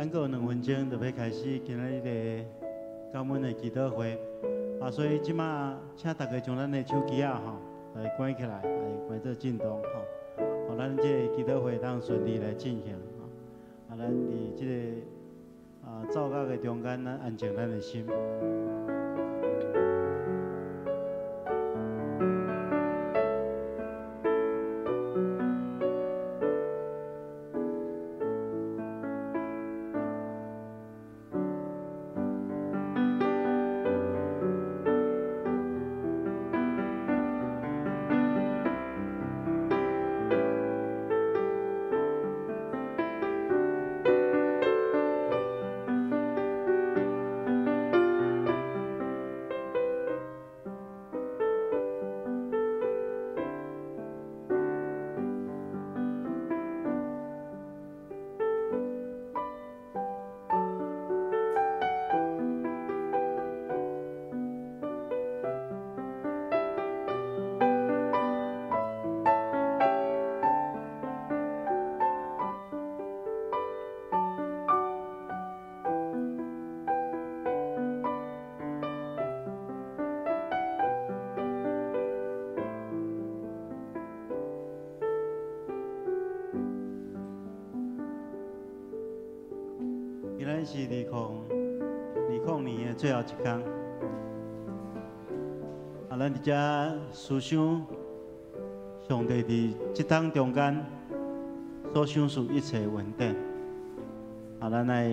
咱还有2分钟就要开始今仔日的感恩的祈祷会所以即马请大家将咱的手机来关起来，来关做震动互咱这个祈祷会当顺利来进行咱伫这个造教的中间，咱安静咱的心。今仔是2020年的最后一天，咱伫遮思想上帝伫这当中间所享受一切恩典，咱来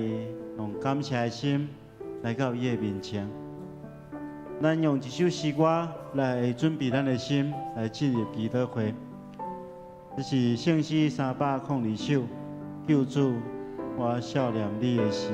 用感谢的心来到伊的面前，咱用一首诗歌来准备咱的心来进入祈祷会。这是圣诗302首，救主。我少念你的诗。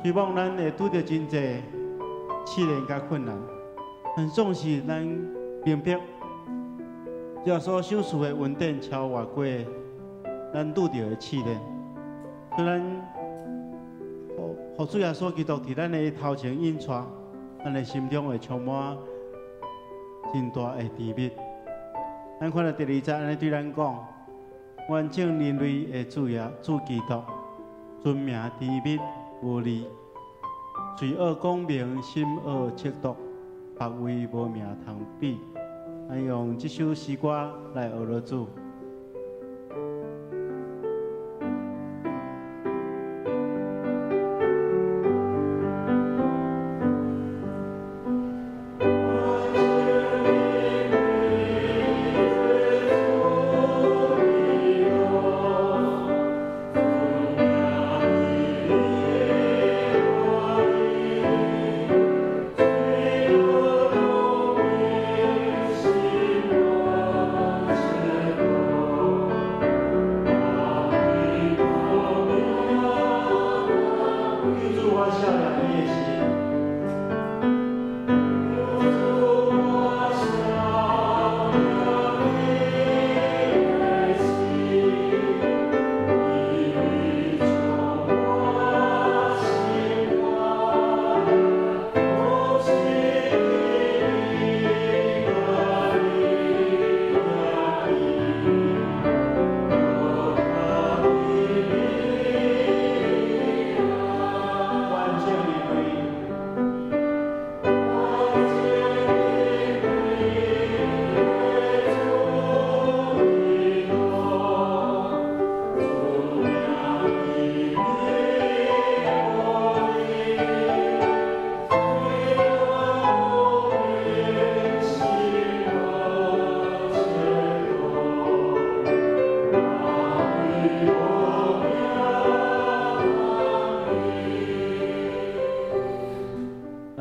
希望咱会拄到真侪试炼甲困难，但总是咱明白，只所享受的恩典超越过咱拄到的试炼。虽然主耶稣基督伫咱的头前引带，咱的心中会充满真大的甜蜜。咱看到第2节安尼对咱讲，完整人类的主基督，尊名甜蜜。无理，罪恶光明，心恶切毒，百位无名通比。咱用这首诗歌来学了主。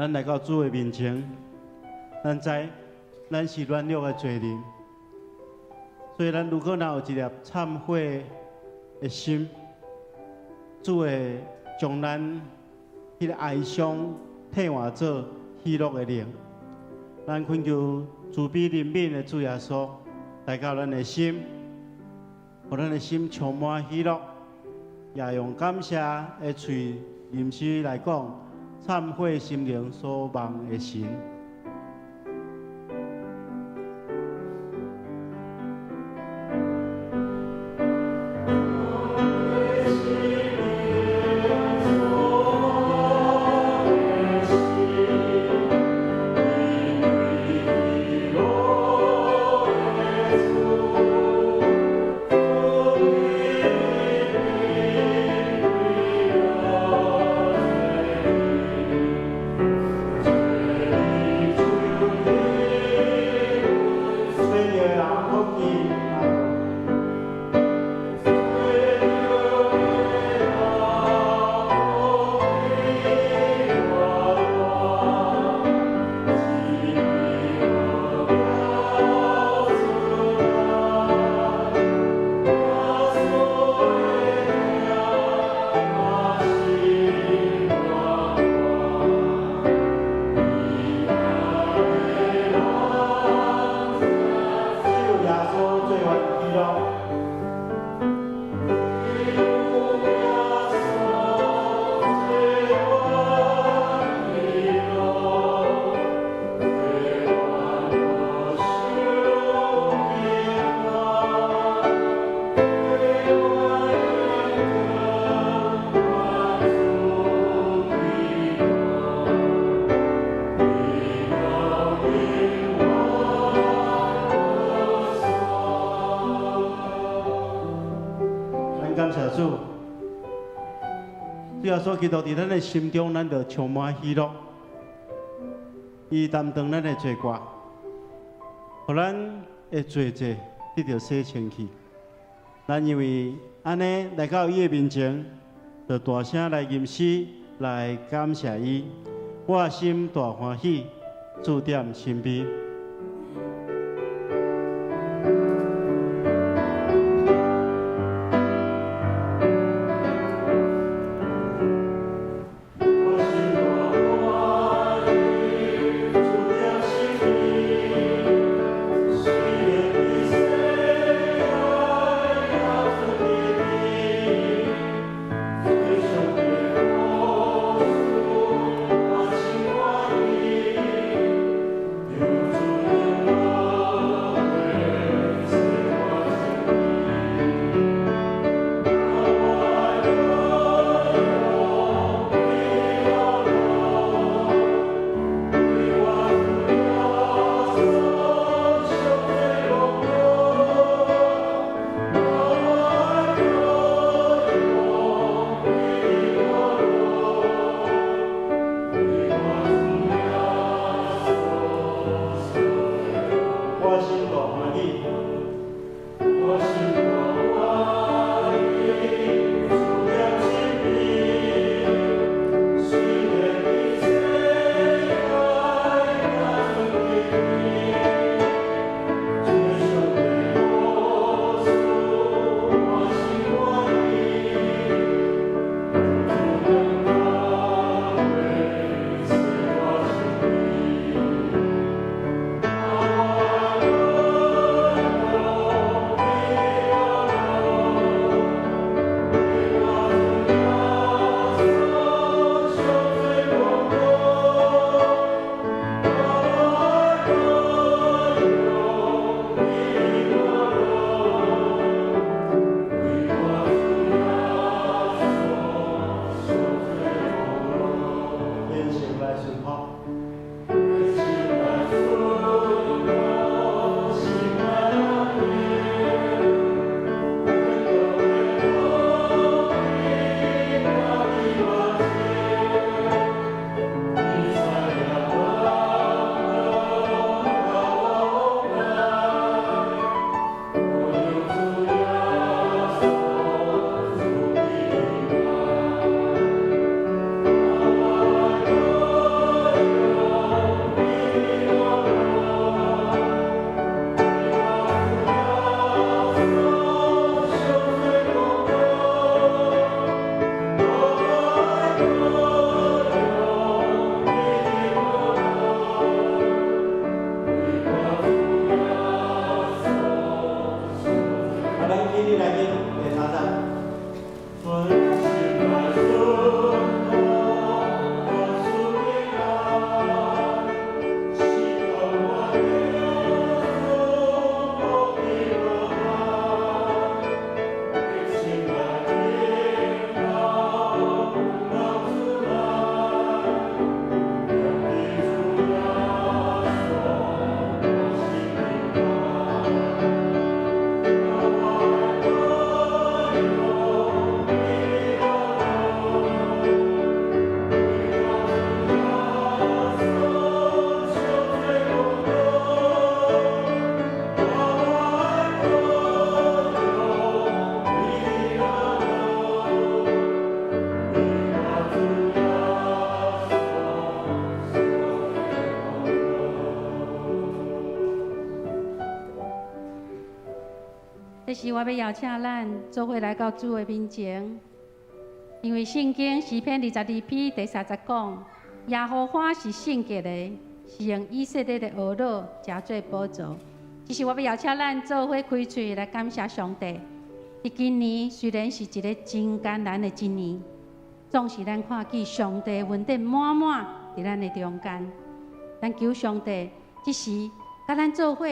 咱来到主的面前，咱知咱是软弱的罪人，所以咱如果若有一粒忏悔的心，主会将咱迄个哀伤替换做喜乐的灵。咱恳求慈悲怜悯的主耶稣来到咱的心，互咱的心充满喜乐，也用感谢的嘴吟诗来讲，忏悔心灵所望的神。主耶稣基督伫咱的心中，咱就充满喜乐。伊担当咱的罪过，互咱的罪债得到洗清去。咱因为安尼来到伊的面前，就大声来吟诗，来感谢伊。我心大欢喜，注点心悲。有主这时我要邀请咱做伙来到主的面前，因为圣经诗篇22篇第30讲，耶和华是圣洁的，是用以色列的恶乐加做宝座。这时我要邀请咱做伙开嘴来感谢上帝。伫今年虽然是一个真艰难的一年，总是咱看见上帝的恩典满满伫咱的中间。咱求上帝，这时甲咱做伙，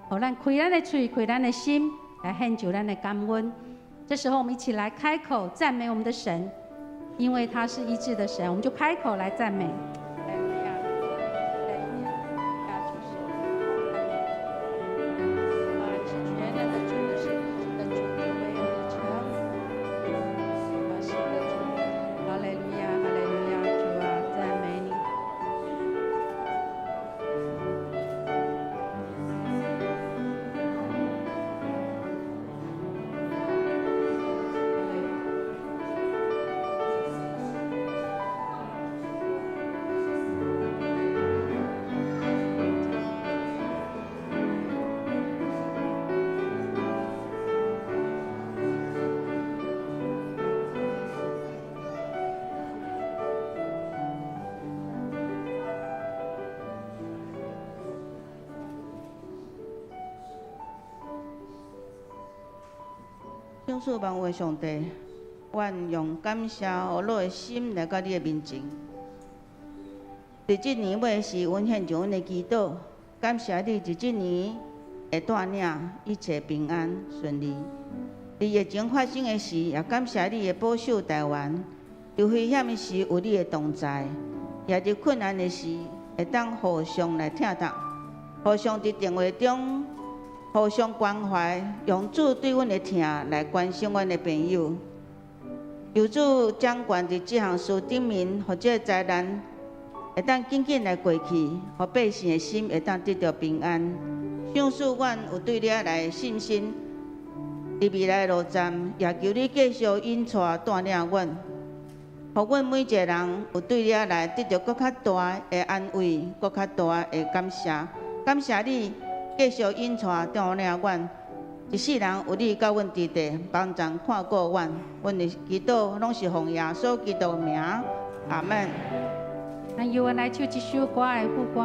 互咱开咱的嘴，开咱的心，来献上咱的感恩。这时候，我们一起来开口赞美我们的神，因为他是医治的神，我们就开口来赞美。向赐万有的上帝，愿用感谢和乐的心来到你的面前。伫即年尾是阮献上阮的祈祷，感谢你伫即年会带领一切平安顺利。伫疫情发生的时，也感谢你的保守台湾。伫危险的时有你的同在，也伫困难的时会当互相来疼痛，互相伫电话中。互相关怀，用主对阮的疼来关心阮的朋友。求主掌权伫这项事顶面，或者灾难会当紧紧来过去，互百姓的心会当得到平安。向使阮有对你来信心，伫未来的路站，也求你继续引带带领阮，互阮每一个人有对你来得到更较大的安慰，更较大的感谢。感谢你。继续引带带领阮，一世人有你甲阮伫地，帮助看顾阮。阮的祈祷拢是奉耶稣基督名，阿门。咱由我来唱一首歌的副歌。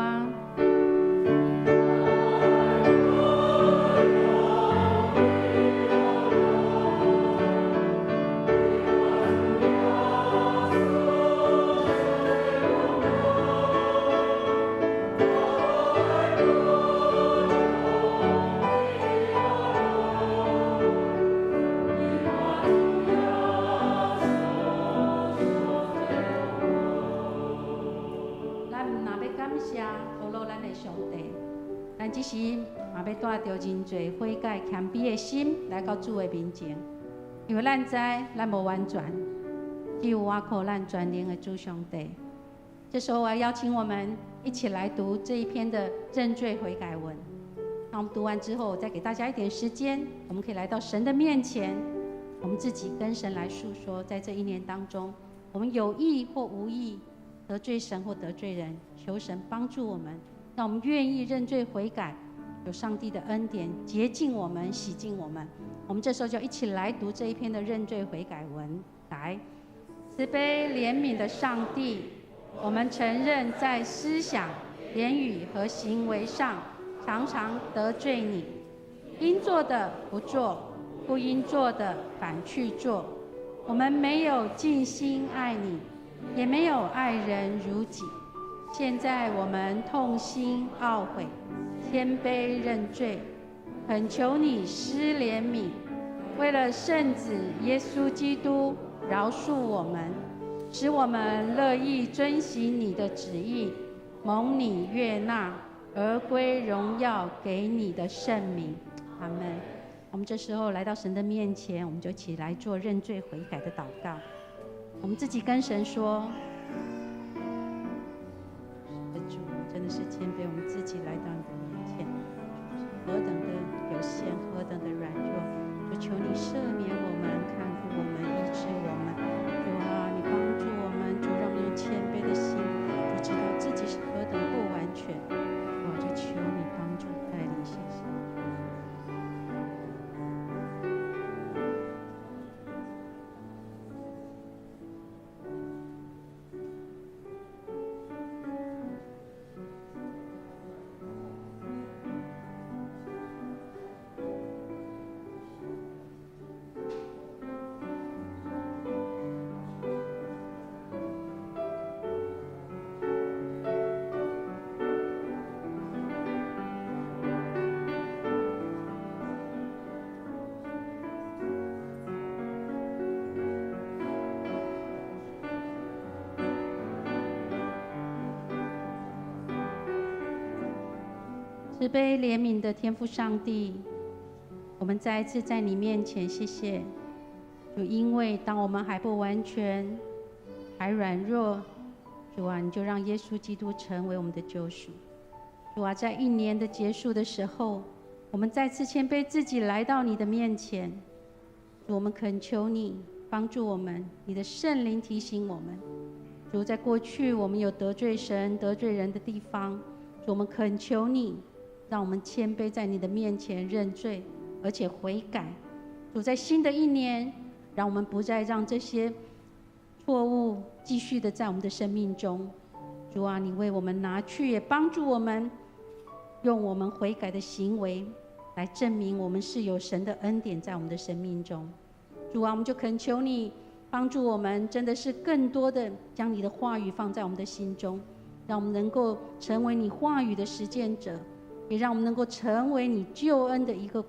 咱即时也要带着真侪悔改谦卑的心来到主的面前，因为咱知咱无完全，只有依靠咱全能的主上帝。这时候，我要邀请我们一起来读这一篇的认罪悔改文。那我们读完之后，再给大家一点时间，我们可以来到神的面前，我们自己跟神来诉说，在这一年当中，我们有意或无意得罪神或得罪人，求神帮助我们。让我们愿意认罪悔改，有上帝的恩典洁净我们、洗净我们。我们这时候就一起来读这一篇的认罪悔改文。来，慈悲怜悯的上帝，我们承认在思想、言语和行为上常常得罪你，应做的不做，不应做的反去做。我们没有尽心爱你，也没有爱人如己。现在我们痛心懊悔，谦卑认罪，恳求你施怜悯，为了圣子耶稣基督饶恕我们，使我们乐意遵行你的旨意，蒙你悦纳，而归荣耀给你的圣名。阿们。我们这时候来到神的面前，我们就一起来做认罪悔改的祷告。我们自己跟神说，主真的是谦卑我们自己来到你的面前，何等的有限，何等的软弱，就求你赦免我们，看顾我们，医治我们。主啊，你帮助我们，主让我们用谦卑的心，就知道自己是何等不完全。我就求你帮助带领，谢谢。慈悲怜悯的天父上帝，我们再一次在你面前谢谢主，因为当我们还不完全、还软弱，主啊，你就让耶稣基督成为我们的救赎。主啊，在一年的结束的时候，我们再次谦卑自己来到你的面前。主，我们恳求你帮助我们，你的圣灵提醒我们。主，在过去我们有得罪神、得罪人的地方，主，我们恳求你，让我们谦卑在你的面前认罪，而且悔改。主，在新的一年，让我们不再让这些错误继续的在我们的生命中。主啊，你为我们拿去，也帮助我们用我们悔改的行为来证明我们是有神的恩典在我们的生命中。主啊，我们就恳求你帮助我们，真的是更多的将你的话语放在我们的心中，让我们能够成为你话语的实践者，也让我们能够成为你救恩的一个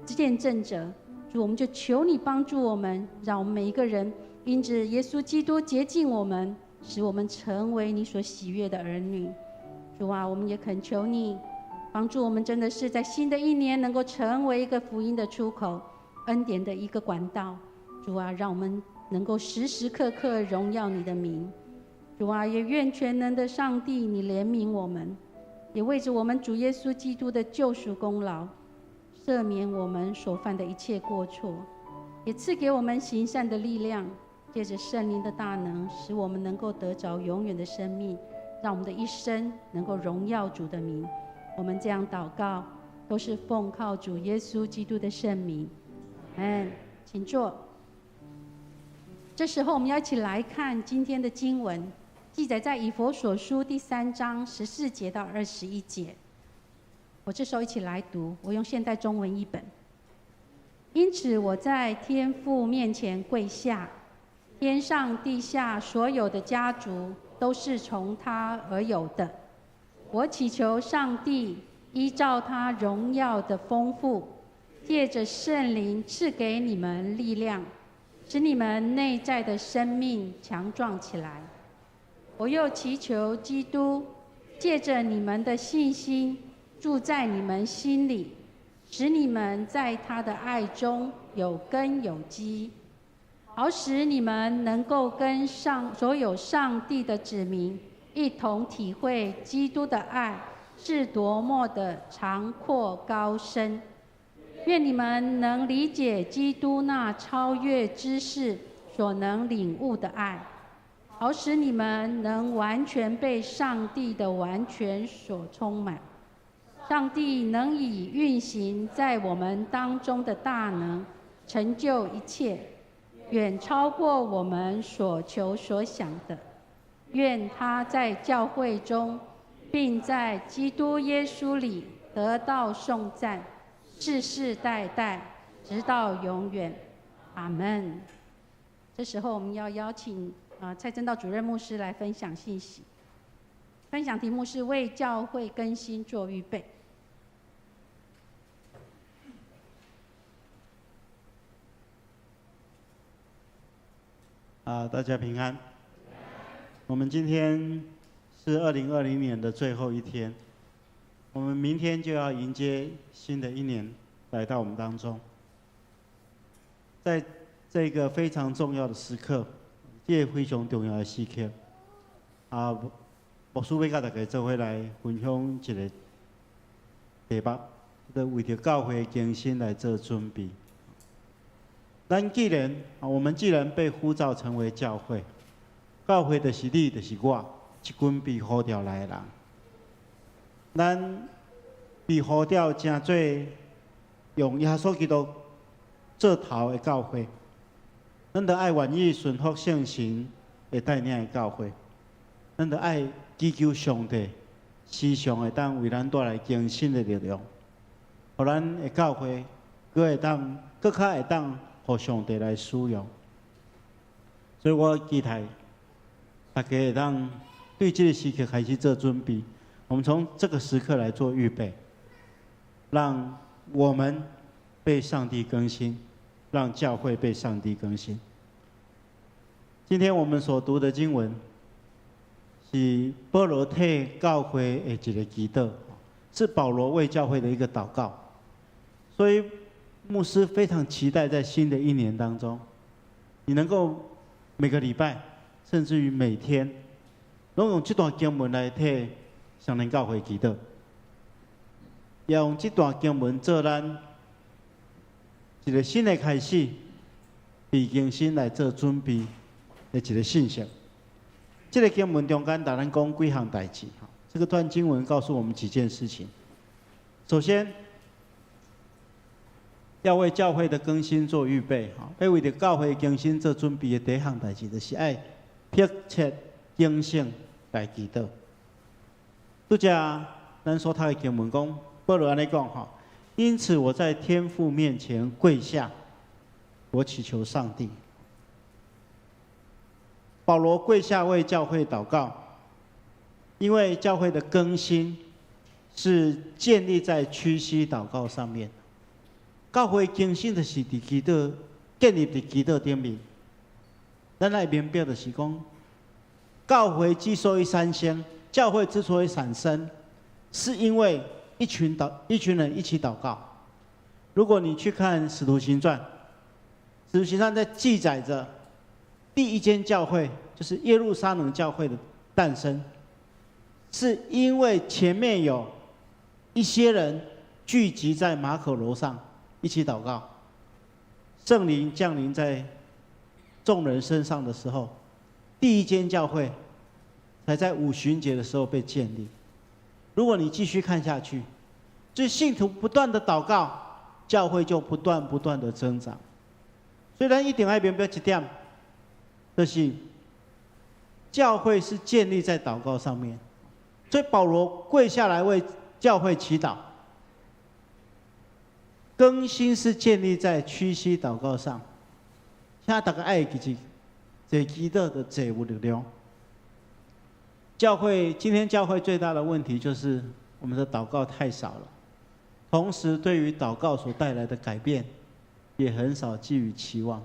见证者。主，我们就求你帮助我们，让我们每一个人因着耶稣基督洁净我们，使我们成为你所喜悦的儿女。主啊，我们也恳求你帮助我们，真的是在新的一年能够成为一个福音的出口，恩典的一个管道。主啊，让我们能够时时刻刻荣耀你的名。主啊，也愿全能的上帝你怜悯我们，也为着我们主耶稣基督的救赎功劳，赦免我们所犯的一切过错，也赐给我们行善的力量，借着圣灵的大能，使我们能够得着永远的生命，让我们的一生能够荣耀主的名。我们这样祷告，都是奉靠主耶稣基督的圣名。请坐。这时候我们要一起来看今天的经文，记载在以弗所书第3章14节到21节。我这时候一起来读，我用现代中文译本。因此我在天父面前跪下，天上地下所有的家族都是从他而有的。我祈求上帝依照他荣耀的丰富，借着圣灵赐给你们力量，使你们内在的生命强壮起来。我又祈求基督借着你们的信心住在你们心里，使你们在他的爱中有根有基，好使你们能够跟所有上帝的子民一同体会基督的爱是多么的长阔高深。愿你们能理解基督那超越知识所能领悟的爱，好使你们能完全被上帝的完全所充满。上帝能以运行在我们当中的大能，成就一切，远超过我们所求所想的。愿他在教会中，并在基督耶稣里得到颂赞，世世代代，直到永远。阿们。这时候我们要邀请蔡正道主任牧师来分享信息。分享题目是为教会更新做预备。大家平安。我们今天是2020年的最后一天，我们明天就要迎接新的一年来到我们当中。在这个非常重要的时刻，这个非常重要的时刻，牧师要甲大家做伙来分享一个题目，就为着教会更新来做准备。我们既然被呼召成为教会，教会就是你，就是我，一群被呼召来的人。咱被呼召成做用耶稣基督做头的教会，咱就爱愿意顺服圣神会带领的教会，咱就爱祈求上帝时常会当为咱带来更新的力量，互咱的教会更较会当互上帝来使用。所以我期待大家会当对这个时刻开始做准备，我们从这个时刻来做预备，让我们被上帝更新，让教会被上帝更新。今天我们所读的经文是保罗替教会的一个祈祷，是保罗为教会的一个祷告。所以牧师非常期待在新的一年当中，你能够每个礼拜，甚至于每天，拢用这段经文来替上人教会祈祷，也用这段经文做咱一个新的开始，为更新来做准备的一个信息。这个经文中间，咱讲几项代志。这个段经文告诉我们几件事情。首先，要为教会的更新做预备，要为着教会更新做准备的第一项代志，就是要迫切警醒来祈祷。拄则咱所读的经文讲，保罗安尼讲哈，因此我在天父面前跪下，我祈求上帝。保罗跪下为教会祷告，因为教会的更新是建立在屈膝祷告上面。教会更新就是伫祈祷，建立伫祈祷顶面。咱来明白就是讲，教会之所以产生，教会之所以产生，是因为一群人一起祷告。如果你去看《使徒行传》，《使徒行传》在记载着第一间教会，就是耶路撒冷教会的诞生，是因为前面有一些人聚集在马可楼上一起祷告，圣灵降临在众人身上的时候，第一间教会才在五旬节的时候被建立。如果你继续看下去，就是信徒不断的祷告，教会就不断的增长。所以咱一定要明白一点，就是教会是建立在祷告上面。所以保罗跪下来为教会祈祷，更新是建立在屈膝祷告上。现在大家爱记住，这祈祷的这有力量。今天教会最大的问题就是我们的祷告太少了，同时对于祷告所带来的改变，也很少寄予期望。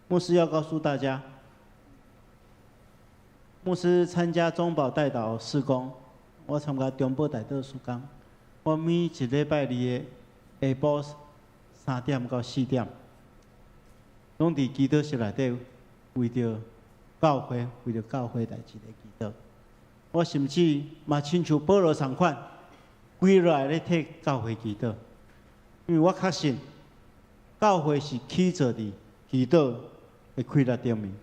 牧师要告诉大家，牧师参加中保代祷事工，我参加中保代祷事工，我每一礼拜二的下晡3点到4点，拢伫祈祷室内底为着教会代志来祈祷。我甚至嘛亲像保罗同款，规落来咧替教会祈祷，因为我确信教会是起坐伫祈祷的规律顶面。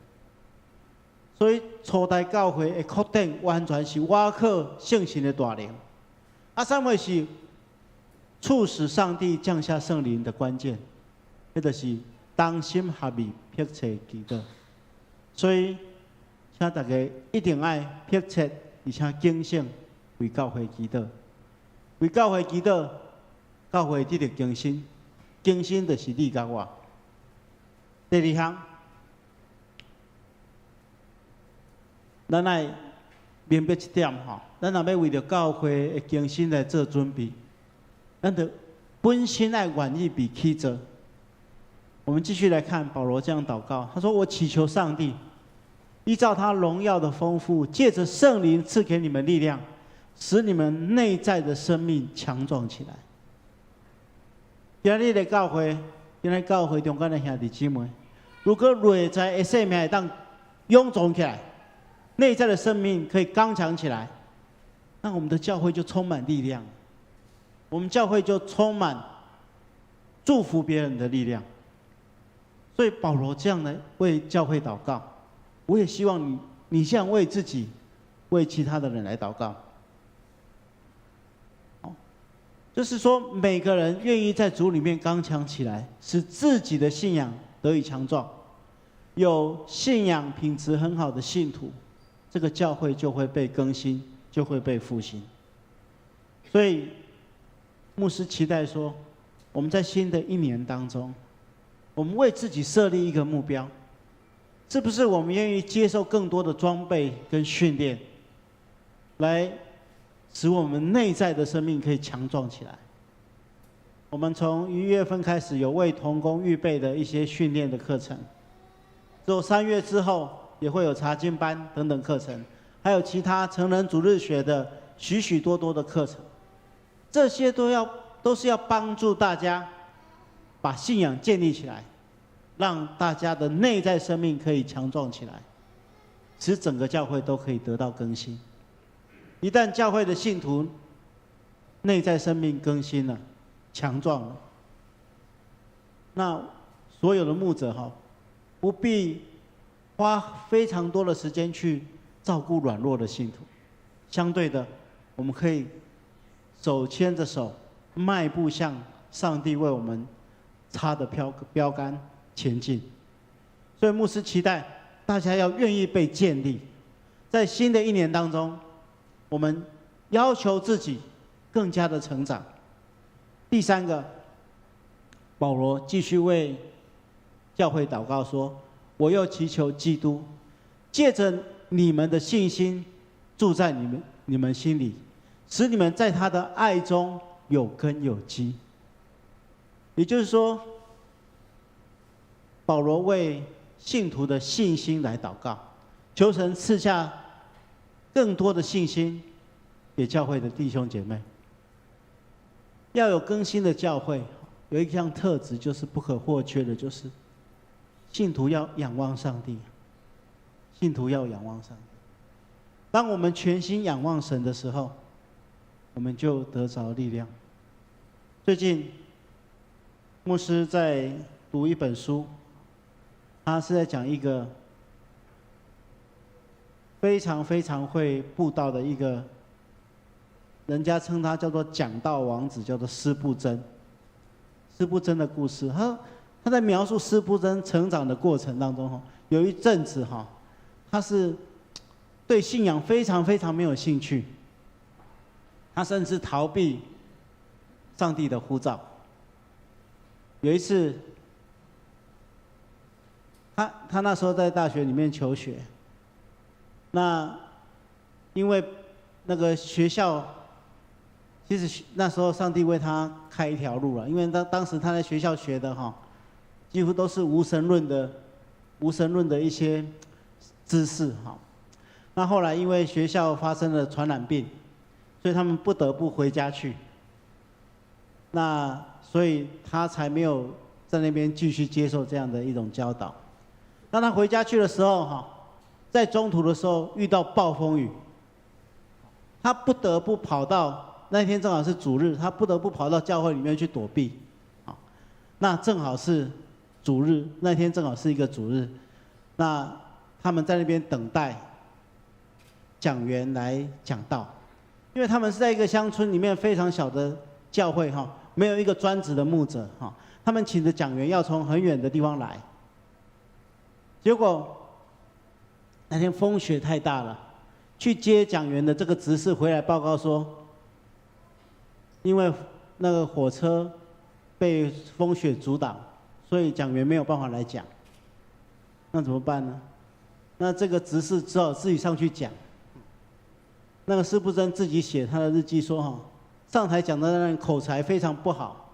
所以初代教会的确定完全是倚靠圣神的大能，什么是促使上帝降下圣灵的关键？那就是同心合意迫切祈祷。所以，请大家一定要迫切而且警醒为教会祈祷，为教会祈祷，教会得到更新，更新就是你甲我。第二项。咱来明白一点吼，咱若要为着教会的更新来做准备，咱得本身爱愿意比起做。我们继续来看保罗这样祷告，他说：“我祈求上帝，依照他荣耀的丰富，借着圣灵赐给你们力量，使你们内在的生命强壮起来。”今日的教会，今日教会中间的兄弟姊妹，如果内在的生命会当臃肿起来，内在的生命可以刚强起来，那我们的教会就充满力量，我们教会就充满祝福别人的力量。所以保罗这样的为教会祷告，我也希望你这样为自己、为其他的人来祷告。就是说，每个人愿意在主里面刚强起来，使自己的信仰得以强壮，有信仰品质很好的信徒，这个教会就会被更新，就会被复兴。所以，牧师期待说，我们在新的一年当中，我们为自己设立一个目标，是不是我们愿意接受更多的装备跟训练，来使我们内在的生命可以强壮起来？我们从1月份开始有为同工预备的一些训练的课程，之后3月之后也会有查经班等等课程，还有其他成人主日学的许许多多的课程，这些都是要帮助大家把信仰建立起来，让大家的内在生命可以强壮起来，使整个教会都可以得到更新。一旦教会的信徒内在生命更新了、强壮了，那所有的牧者不必花非常多的时间去照顾软弱的信徒，相对的，我们可以手牵着手，迈步向上帝为我们插的标杆前进。所以牧师期待大家要愿意被建立，在新的一年当中，我们要求自己更加的成长。第三个，保罗继续为教会祷告说：“我又祈求基督，借着你们的信心住在你们心里，使你们在他的爱中有根有基。”也就是说，保罗为信徒的信心来祷告，求神赐下更多的信心给教会的弟兄姐妹。要有更新的教会，有一项特质就是不可或缺的，就是信徒要仰望上帝。信徒要仰望上帝。当我们全心仰望神的时候，我们就得着力量。最近，牧师在读一本书，他是在讲一个非常非常会布道的一个，人家称他叫做讲道王子，叫做施布珍。施布珍的故事，他在描述施布珍成长的过程当中，有一阵子他是对信仰非常非常没有兴趣，他甚至逃避上帝的呼召。有一次，他那时候在大学里面求学，那因为那个学校，其实那时候上帝为他开一条路了，因为当时他在学校学的几乎都是无神论的一些知识那后来因为学校发生了传染病，所以他们不得不回家去。那所以他才没有在那边继续接受这样的一种教导。当他回家去的时候在中途的时候遇到暴风雨，他不得不跑到，那天正好是主日，他不得不跑到教会里面去躲避。那正好是主日，那天正好是一个主日，那他们在那边等待讲员来讲道，因为他们是在一个乡村里面非常小的教会没有一个专职的牧者他们请的讲员要从很远的地方来，结果那天风雪太大了，去接讲员的这个执事回来报告说，因为那个火车被风雪阻挡，所以讲员没有办法来讲。那怎么办呢？那这个执事只好自己上去讲。那个施布珍自己写他的日记说上台讲的那人口才非常不好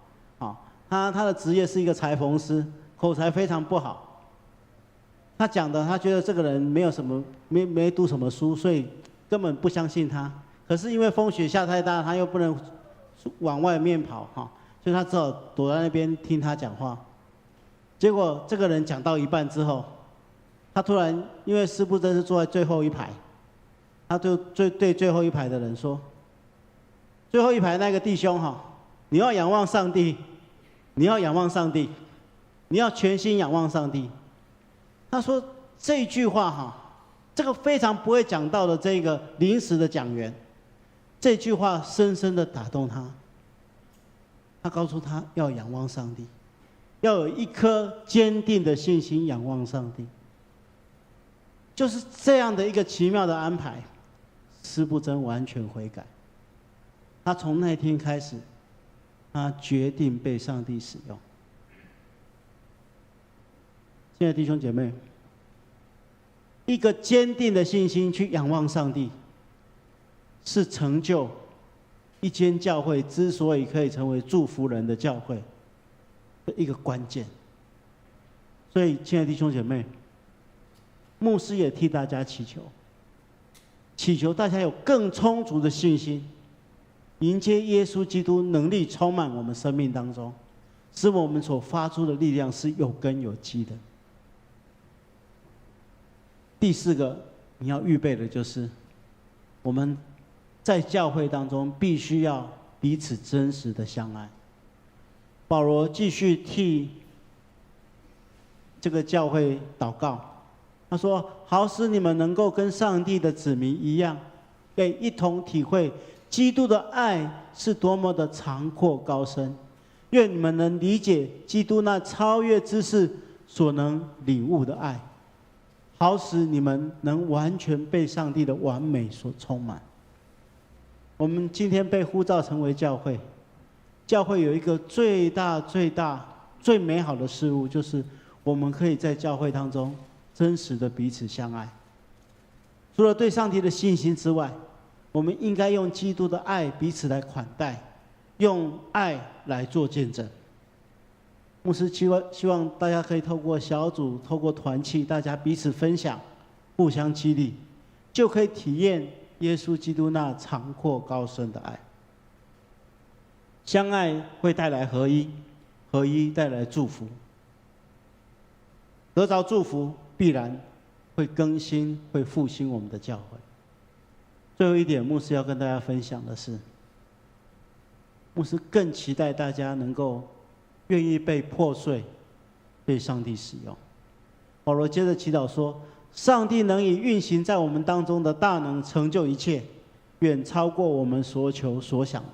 他的职业是一个裁缝师，口才非常不好。他讲的，他觉得这个人没有什么没读什么书，所以根本不相信他。可是因为风雪下太大，他又不能往外面跑所以他只好躲在那边听他讲话。结果这个人讲到一半之后，他突然，因为施布珍是坐在最后一排，他就对最后一排的人说：“最后一排那个弟兄你要仰望上帝，你要仰望上帝，你要全心仰望上帝。”他说这句话这个非常不会讲道的这个临时的讲员，这句话深深的打动他。他告诉他要仰望上帝，要有一颗坚定的信心仰望上帝。就是这样的一个奇妙的安排，施布珍完全悔改。他从那天开始，他决定被上帝使用。亲爱的弟兄姐妹，一个坚定的信心去仰望上帝，是成就一间教会之所以可以成为祝福人的教会的一个关键。所以，亲爱的弟兄姐妹，牧师也替大家祈祈求大家有更充足的信心，迎接耶稣基督能力充满我们生命当中，使我们所发出的力量是有根有基的。第四个，你要预备的就是我们在教会当中必须要彼此真实的相爱。保罗继续替这个教会祷告，他说：“好使你们能够跟上帝的子民一样，可以一同体会基督的爱是多么的长阔高深。愿你们能理解基督那超越知识所能领悟的爱，好使你们能完全被上帝的完美所充满。”我们今天被呼召成为教会，教会有一个最大、最美好的事物，就是我们可以在教会当中真实的彼此相爱。除了对上帝的信心之外，我们应该用基督的爱彼此来款待，用爱来做见证。牧师希望大家可以透过小组、透过团契，大家彼此分享，互相激励，就可以体验耶稣基督那长阔高深的爱。相爱会带来合一，合一带来祝福，得着祝福必然会更新、会复兴我们的教会。最后一点，牧师要跟大家分享的是，牧师更期待大家能够愿意被破碎，被上帝使用。保罗接着祈祷说：“上帝能以运行在我们当中的大能成就一切，远超过我们所求所想的。”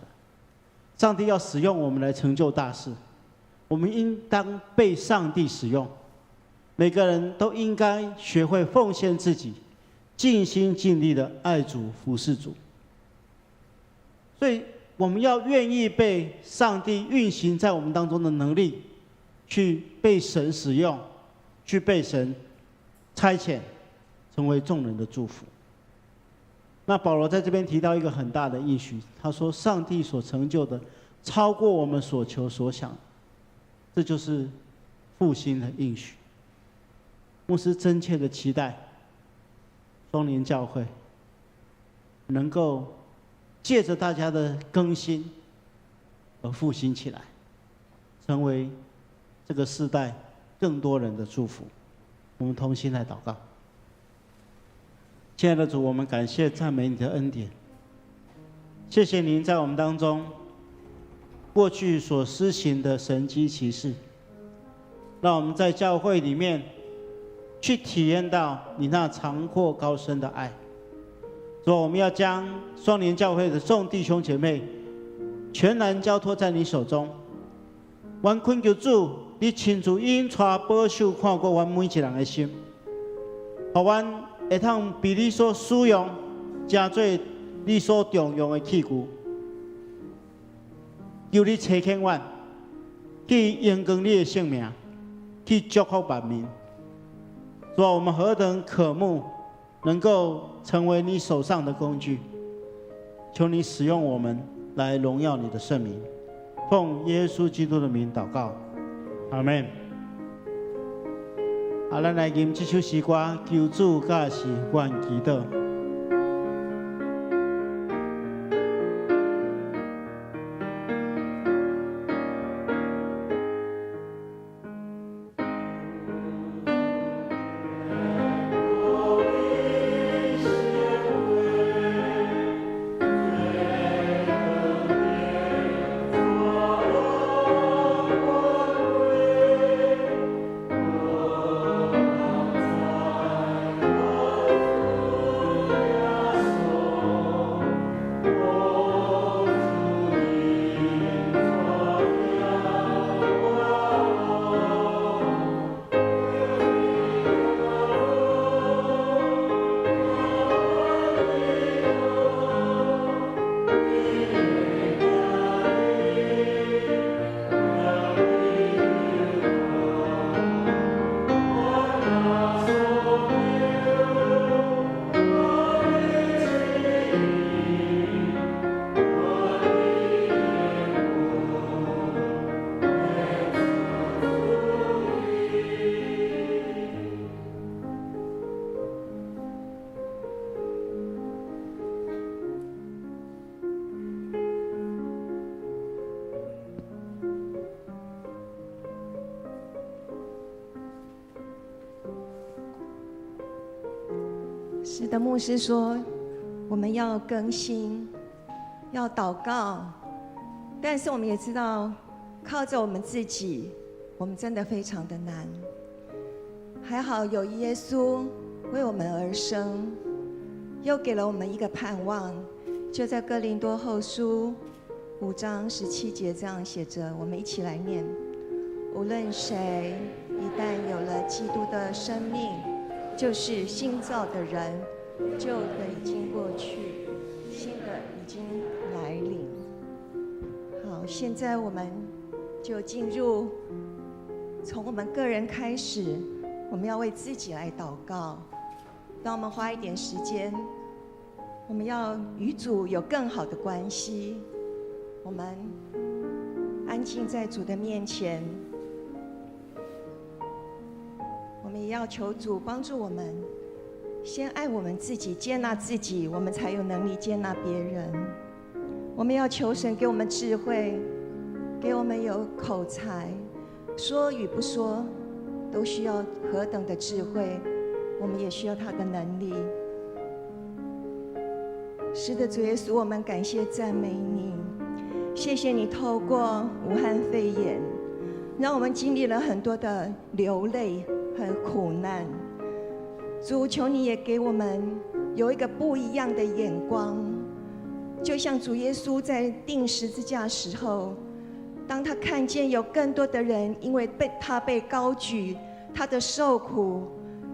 上帝要使用我们来成就大事，我们应当被上帝使用。每个人都应该学会奉献自己，尽心尽力的爱主服侍主。所以我们要愿意被上帝运行在我们当中的能力，去被神使用，去被神差遣，成为众人的祝福。那保罗在这边提到一个很大的应许，他说：“上帝所成就的，超过我们所求所想。”这就是复兴的应许。牧师真切的期待双连教会能够借着大家的更新而复兴起来，成为这个世代更多人的祝福。我们同心来祷告。亲爱的主，我们感谢赞美你的恩典，谢谢您在我们当中过去所施行的神迹奇事，让我们在教会里面去体验到你那长阔高深的爱。所以我们要将双连教会的众弟兄姐妹全然交托在你手中，愿恳求主，你亲自引带保守看过阮每一人的心，让阮会通被你所使用，成做你所重用的器具。求你差遣阮，去荣光你的圣名，去祝福万民。主啊，我们何等渴慕能够成为你手上的工具，求你使用我们来荣耀你的圣名。奉耶稣基督的名祷告，阿们。咱来吟这首诗歌，求主甲是愿祈祷。是的，牧师说我们要更新，要祷告，但是我们也知道，靠着我们自己，我们真的非常的难。还好有耶稣为我们而生，又给了我们一个盼望，就在哥林多后书5章17节这样写着，我们一起来念：无论谁一旦有了基督的生命，就是新造的人，旧的已经过去，新的已经来临。好，现在我们就进入，从我们个人开始，我们要为自己来祷告。让我们花一点时间，我们要与主有更好的关系。我们安静在主的面前，我们也要求主帮助我们，先爱我们自己，接纳自己，我们才有能力接纳别人。我们要求神给我们智慧，给我们有口才，说与不说都需要何等的智慧，我们也需要他的能力。是的，主耶稣，我们感谢赞美你，谢谢你透过武汉肺炎，让我们经历了很多的流泪和苦难。主，求你也给我们有一个不一样的眼光，就像主耶稣在钉十字架时候，当他看见有更多的人因为他被高举，他的受苦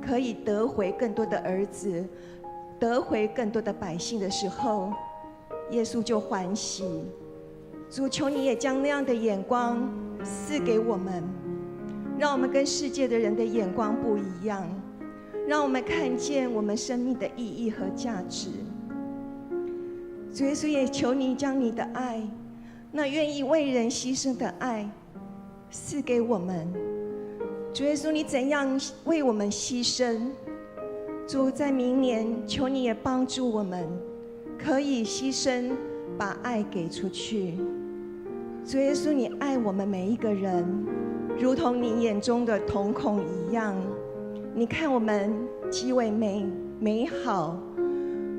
可以得回更多的儿子，得回更多的百姓的时候，耶稣就欢喜。主，求你也将那样的眼光赐给我们，让我们跟世界的人的眼光不一样，让我们看见我们生命的意义和价值。主耶稣，也求你将你的爱，那愿意为人牺牲的爱赐给我们。主耶稣，你怎样为我们牺牲？主，在明年求你也帮助我们，可以牺牲，把爱给出去。主耶稣，你爱我们每一个人，如同你眼中的瞳孔一样。你看我们极为美好。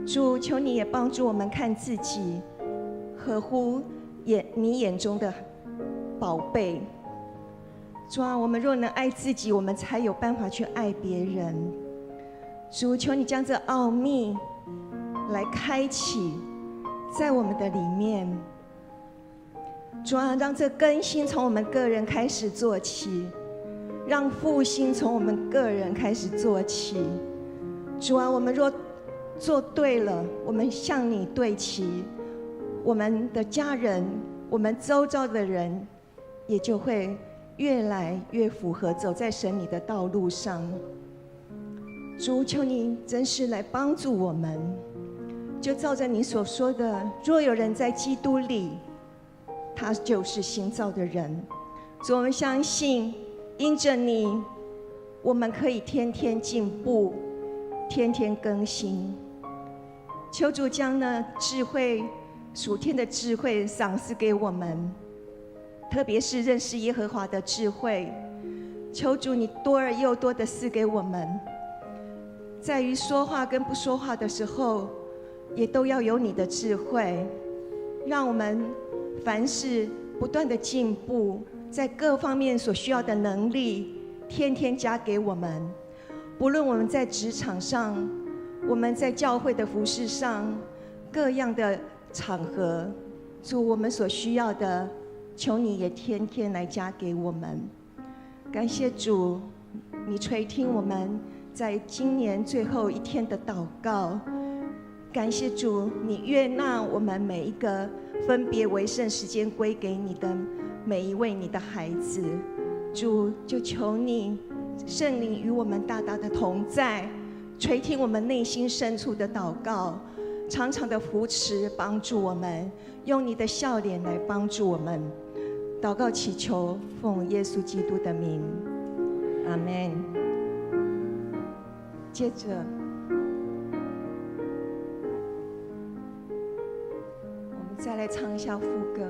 主，求你也帮助我们看自己，合乎你眼中的宝贝。主啊，我们若能爱自己，我们才有办法去爱别人。主，求你将这奥秘来开启在我们的里面。主啊，让这更新从我们个人开始做起，让复兴从我们个人开始做起。主啊，我们若做对了，我们向你对齐，我们的家人，我们周遭的人也就会越来越符合走在神你的道路上。主，求你真是来帮助我们，就照着你所说的，若有人在基督里，他就是新造的人。主，我们相信因着你，我们可以天天进步，天天更新。求主将那智慧，属天的智慧赏赐给我们，特别是认识耶和华的智慧。求主你多而又多的赐给我们，在于说话跟不说话的时候，也都要有你的智慧，让我们凡事不断的进步，在各方面所需要的能力，天天加给我们。不论我们在职场上，我们在教会的服事上，各样的场合，主，我们所需要的，求你也天天来加给我们。感谢主，你垂听我们在今年最后一天的祷告。感谢主，你悦纳我们每一个分别为圣时间归给你的每一位你的孩子。主，就求你圣灵与我们大大的同在，垂听我们内心深处的祷告，常常的扶持帮助我们，用你的笑脸来帮助我们。祷告祈求，奉耶稣基督的名，阿们。接着我们再来唱一下副歌。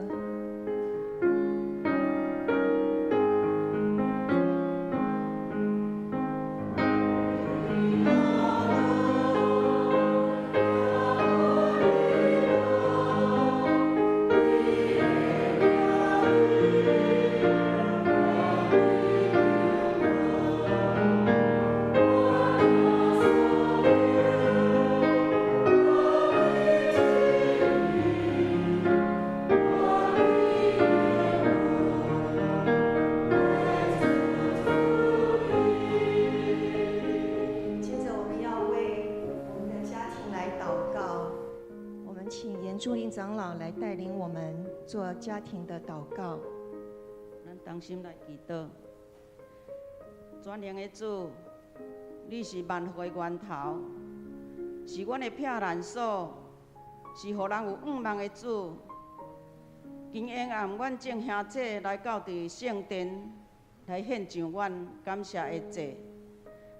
树林长老来带领我们做家庭的祷告。咱同心来祈祷。全能的主，你是万福的源头，是阮的避难所，是互人有盼望的主。今夜暗，阮众兄姐来到伫圣殿，来献上阮感谢的祭。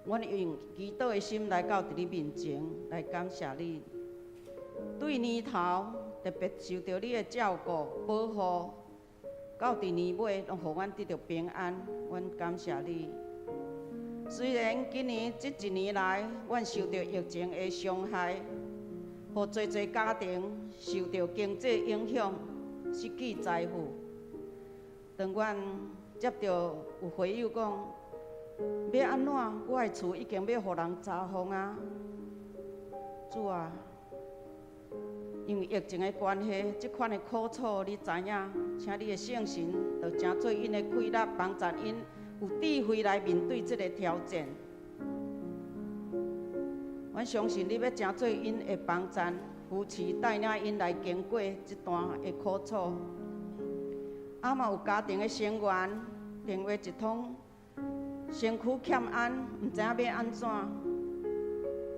阮用祈祷的心来到伫你面前，来感谢你。对年头特别受到你的照顾保护，到伫年尾拢互阮得到平安，阮感谢你。虽然今年这一年来，阮受到疫情的伤害，互侪家庭受到经济影响，失去财富。当阮接到有回友讲，要安怎？我的厝已经要互人查封啊！主啊，因为疫情的关系，这款的苦楚你知影，请你的圣神就真做因的开力，帮助因有智慧来面对这个挑战。阮相信你要真做因的帮助，扶持带领因来经过这段的苦楚。啊嘛有家庭的成员电话一通，身躯欠安，毋知影要安怎，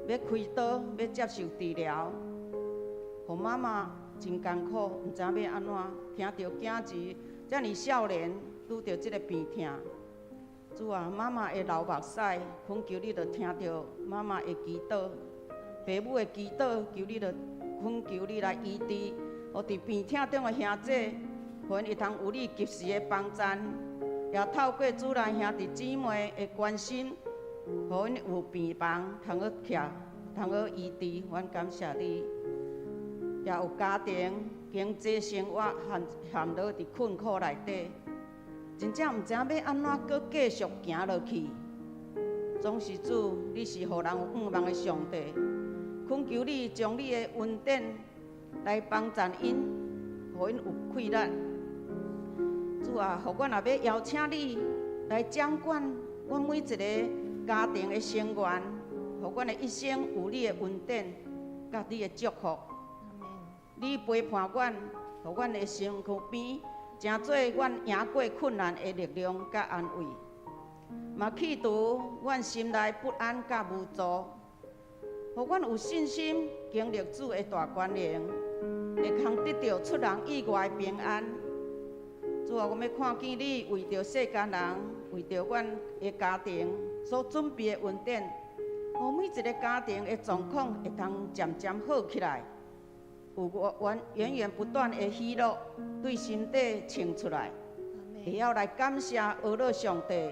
要开刀，要接受治疗，互妈妈真艰苦，毋知影要安怎。听到囝儿遮尔少年拄着即个病痛，主啊，妈妈会流目屎，恳求你着听到妈妈的祈祷，父母的祈祷，求你着恳求你来医治，互伫病痛中的兄姐，互因会通有你及时的帮助，也透过主内兄弟姊妹的关心，互因有病房通去徛，通去医治。阮感谢你，也有家庭经济生活陷落伫困苦内底。真正毋知影要安怎搁继续行落去。总是主，你是互人有盼望的上帝，恳求你将你的恩典来帮助因，互因有气力。主啊，互阮也要邀请你来掌管阮每一个家庭的成员，互阮的一生有你的恩典，甲你的祝福。你陪伴阮，互阮的身躯边。成做阮赢过困难的力量甲安慰，嘛去除阮心内不安甲无助，互阮有信心经历主的大权能，会通得到出人意外的平安。主啊，我要看见你为着世间人，为着阮的家庭所准备的恩典，互每一个家庭的状况会通渐渐好起来。有源源不断的喜乐对心底涌出来，会晓来感谢阿乐上帝。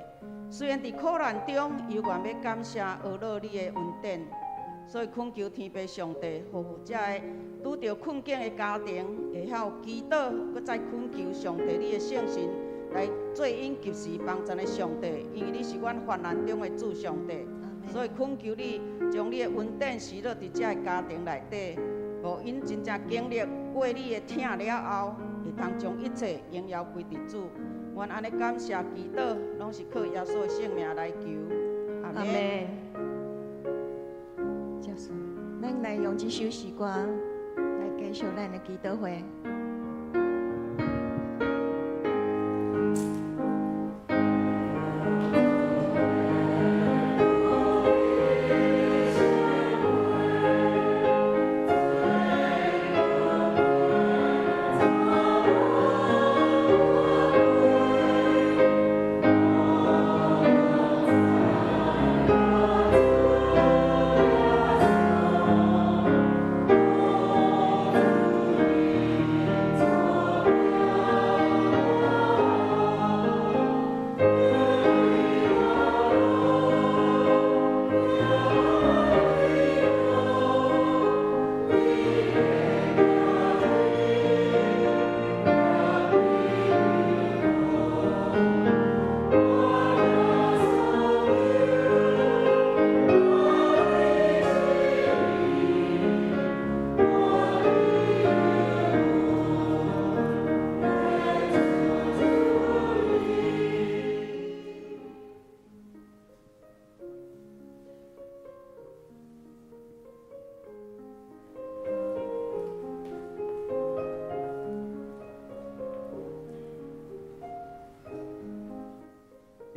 虽然伫苦难中，犹原要感谢阿乐你的恩典，所以恳求天父上帝，互这个拄着困境的家庭，会晓祈祷，搁再恳求上帝你的圣神来做因及时帮助的上帝，因为你是阮患难中的主上帝，所以恳求你将你的恩典施落伫这个家庭内底。互因真正经历过你的疼了后，会通将一切荣耀归伫主。阮安尼感谢祈祷，拢是靠耶稣的圣名来求。阿门。结束，咱来用这首诗歌来继续咱的祈祷会。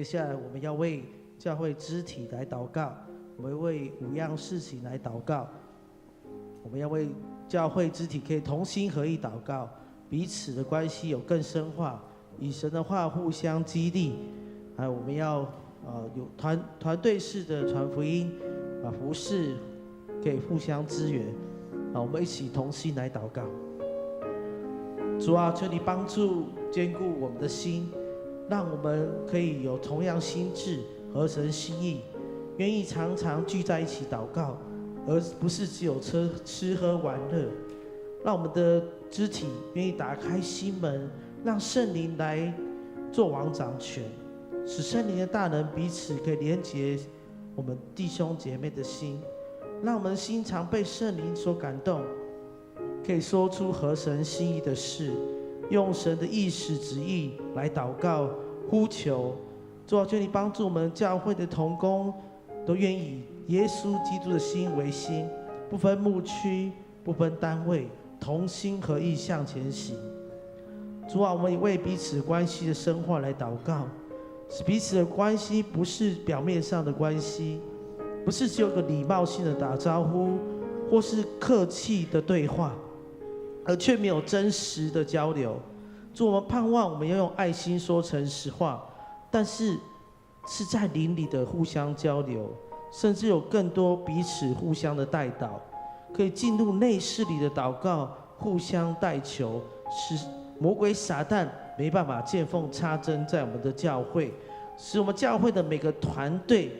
接下来我们要为教会肢体来祷告，我们为5样事情来祷告。我们要为教会肢体可以同心合意祷告，彼此的关系有更深化，以神的话互相激励。还有我们要有团队式的传福音，服事可以互相支援。我们一起同心来祷告。主啊，求你帮助坚固我们的心，让我们可以有同样心智，合神心意，愿意常常聚在一起祷告，而不是只有吃喝玩乐。让我们的肢体愿意打开心门，让圣灵来做王掌权，使圣灵的大能彼此可以连结我们弟兄姐妹的心，让我们的心常被圣灵所感动，可以说出合神心意的事，用神的意识旨意来祷告呼求。主啊，求你帮助我们教会的同工都愿意以耶稣基督的心为心，不分牧区，不分单位，同心合意向前行。主啊，我们也为彼此关系的深化来祷告，使彼此的关系不是表面上的关系，不是只有个礼貌性的打招呼，或是客气的对话，而却没有真实的交流。主，我们盼望我们要用爱心说诚实话，但是是在灵里的互相交流，甚至有更多彼此互相的代祷，可以进入内室里的祷告，互相代求，使魔鬼撒旦没办法见缝插针在我们的教会，使我们教会的每个团队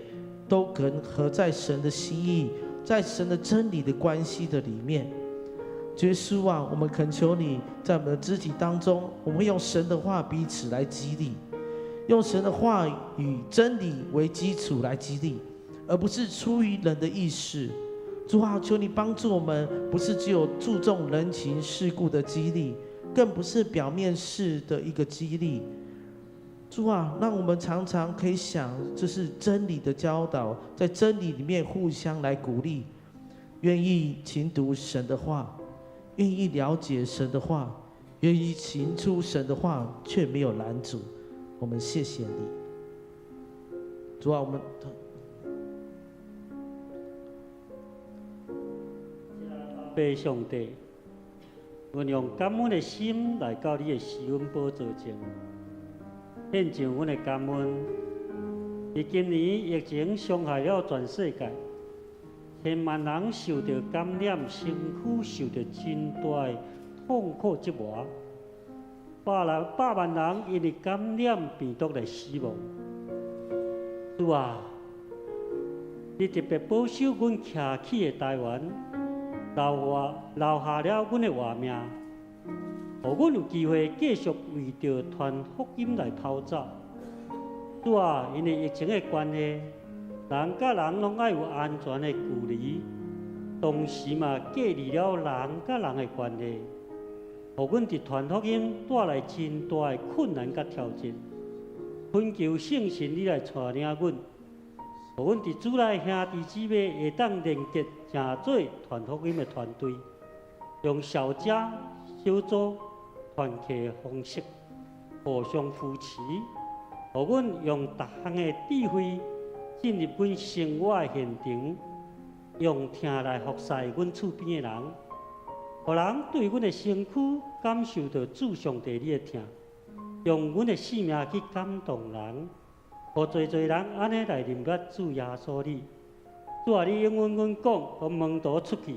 都合在神的心意，在神的真理的关系的里面。耶稣啊，我们恳求你在我们的肢体当中，我们会用神的话彼此来激励，用神的话语真理为基础来激励，而不是出于人的意识。主啊，求你帮助我们，不是只有注重人情世故的激励，更不是表面式的一个激励。主啊，让我们常常可以想，这是真理的教导，在真理里面互相来鼓励，愿意勤读神的话，愿意了解神的话，愿意行出神的话，却没有拦阻。我们谢谢你，主啊，我们拜上帝，阮用感恩的心来到你的施恩宝座前，献上阮的感恩。伫今年疫情伤害了全世界，千万人受到感染，身躯受到真大的痛苦折磨，百万人因为感染病毒来死亡。主啊，你特别保守阮徛起的台湾，留下了阮的活命，互阮有机会继续为着传福音来跑走。主啊，因为疫情的关系，人甲人拢爱有安全的距离，同时嘛隔离了人甲人的关系，互阮伫传福音带来真大的困难甲挑战。恳求圣神你来带领阮，互阮伫主内兄弟姊妹会当连结成做传福音的团队，用小家小组团契的方式互相扶持，互阮用各项的智慧进入阮生活的现场，用听来服侍阮厝边的人，互人对阮的身躯感受到主上帝你的疼，用阮的性命去感动人，互侪人安尼来认识主耶稣你。主啊，你应允阮讲，我门徒出去，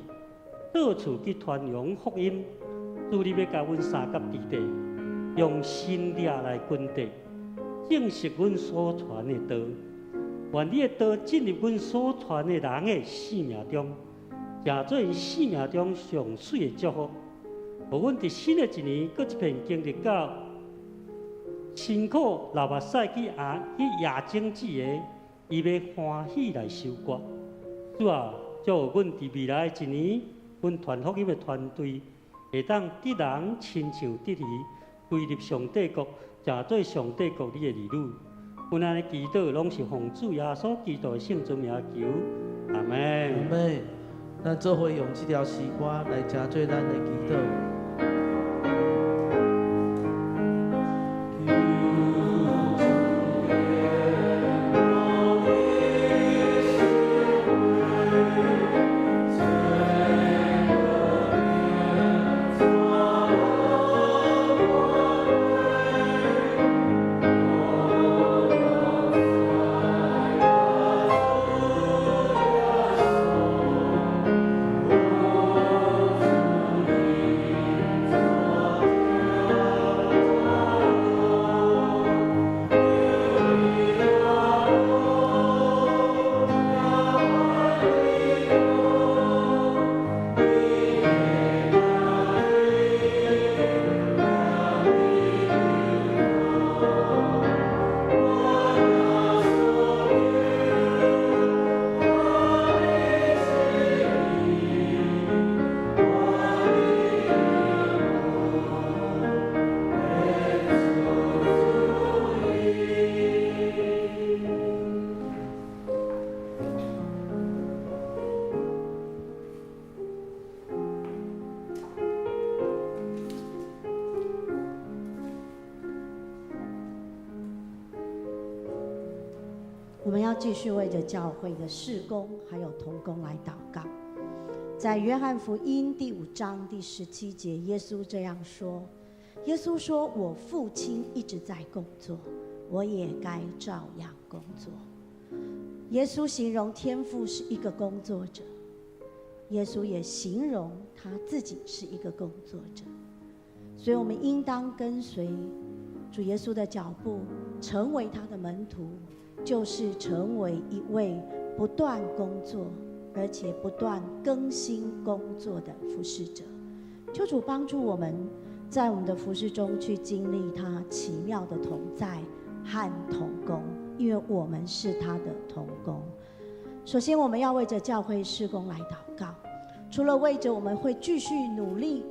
到处去传扬福音。主，你要甲阮三甲地地，用新力来滚地，证实阮所传的道。愿你的道进入阮所传的人的生命中，成做因生命中上水的祝福。互阮伫新的一年，搁一遍经历到辛苦流目屎去夜整子的，伊要欢喜来收割。主啊，祝阮伫未来一年，阮传福音的团队会当得人亲像得鱼，归入上帝国，成做上帝国里的儿女。阮安尼祈祷，拢是奉主耶稣基督的圣尊名求，阿门。阿门。咱做伙用这条诗歌来加做咱的祈祷。求主耶我们要继续为着教会的事工还有同工来祷告。在约翰福音第5章第17节，耶稣这样说：耶稣说，我父亲一直在工作，我也该照样工作。耶稣形容天父是一个工作者，耶稣也形容他自己是一个工作者，所以我们应当跟随主耶稣的脚步，成为他的门徒，就是成为一位不断工作而且不断更新工作的服侍者。求主帮助我们在我们的服侍中去经历他奇妙的同在和同工，因为我们是他的同工。首先我们要为着教会事工来祷告，除了为着我们会继续努力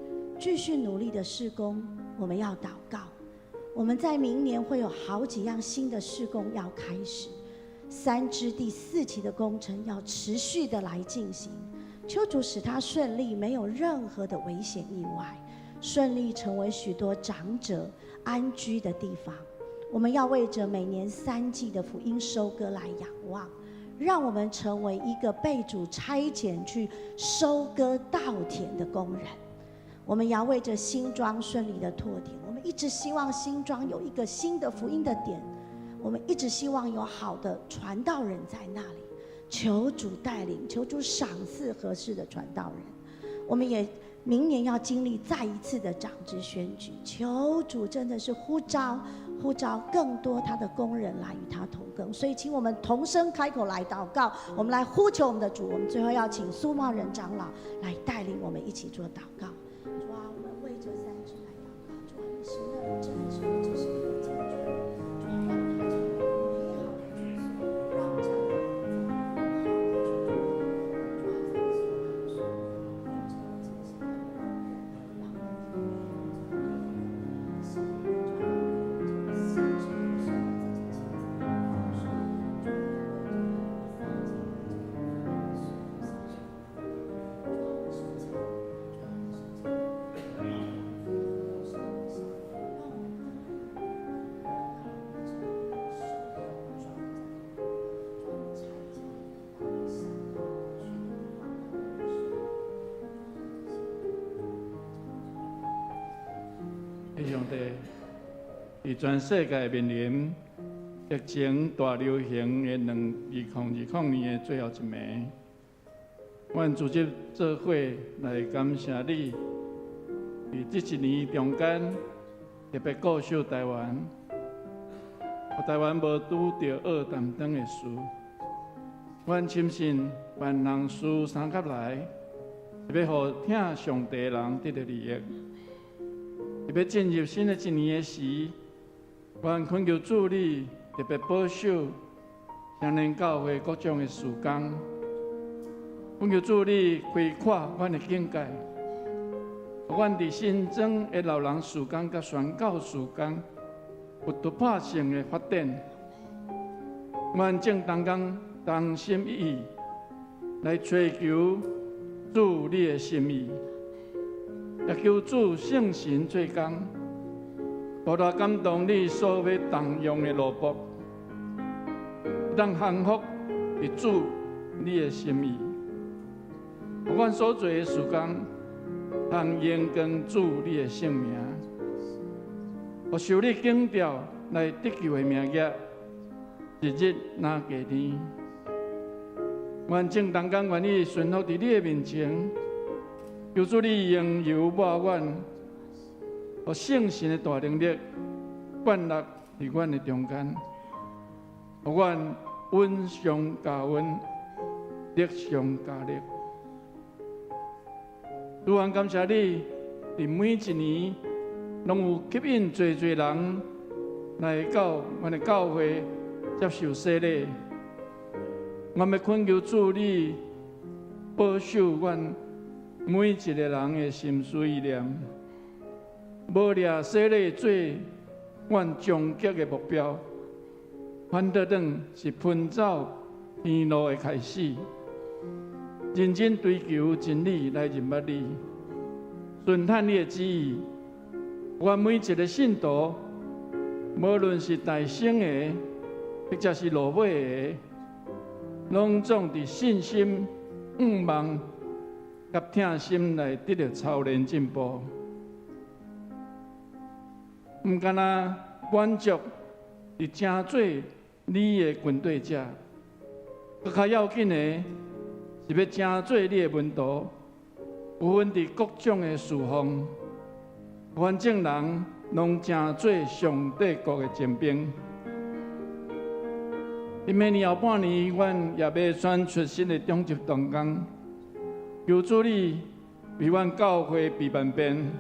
的事工，我们要祷告。我们在明年会有好几样新的事工要开始，3支第4期的工程要持续的来进行，求主使它顺利，没有任何的危险意外，顺利成为许多长者安居的地方。我们要为着每年3季的福音收割来仰望，让我们成为一个被主差遣去收割稻田的工人。我们要为着新庄顺利的拓田，我们一直希望新庄有一个新的福音的点，我们一直希望有好的传道人在那里，求主带领，求主赏赐合适的传道人。我们也明年要经历再一次的长子选举，求主真的是呼召更多他的工人来与他同耕。所以请我们同声开口来祷告，我们来呼求我们的主。我们最后要请苏茂仁长老来带领我们一起做祷告。主啊，我们为这3支来祷告。主啊，你是那真的是这是一个建筑，主啊，让它成为美好的居所，让教会上帝，伫全世界面临疫情大流行的2020年的最后一暝，阮组织做伙来感谢你，伫这1年中间特别顾守台湾，互台湾无拄着恶淡长的事。阮深信万人事相合来，特别互听上帝的人得到利益。特别进入新的1年的时，阮恳求主你特别保守乡邻教会各种的事工，恳求主你开阔阮的境界，互阮伫新庄的老人事工甲宣教事工有突破性的发展。阮正同心一意来追求主你的心意。也求主圣神做工，互我感动你所要动用的路步，当幸福伫主你的心意。互阮所做的事工，通荣光主你的圣名，互受你敬调来得救的名业，日日那加添。阮正同愿意顺服伫你的面前。求主你用油抹阮，互圣神的大能力灌入伫阮的中间，互阮温上加温，力上加力。主啊，感谢你，伫每1年拢有吸引侪人来到阮的教会接受洗礼。我们恳求主你保守阮。每一个人的心思意念，无掠洗礼做阮终极的目标，反倒等是奔走天路的开始。认真追求真理来认捌你，顺探你的旨意。阮每一个信徒，无论是大声的，或者是落尾的，拢总伫信心、愿望、甲疼心内得到超然进步。毋敢若满足伫正做你的军队者，更较要紧的是要正做你的门徒，有份伫各种的侍奉，反正人拢正做上帝国的精兵。伫明年后半年，阮也要选出新的中级同工，求主你为阮教会备万变。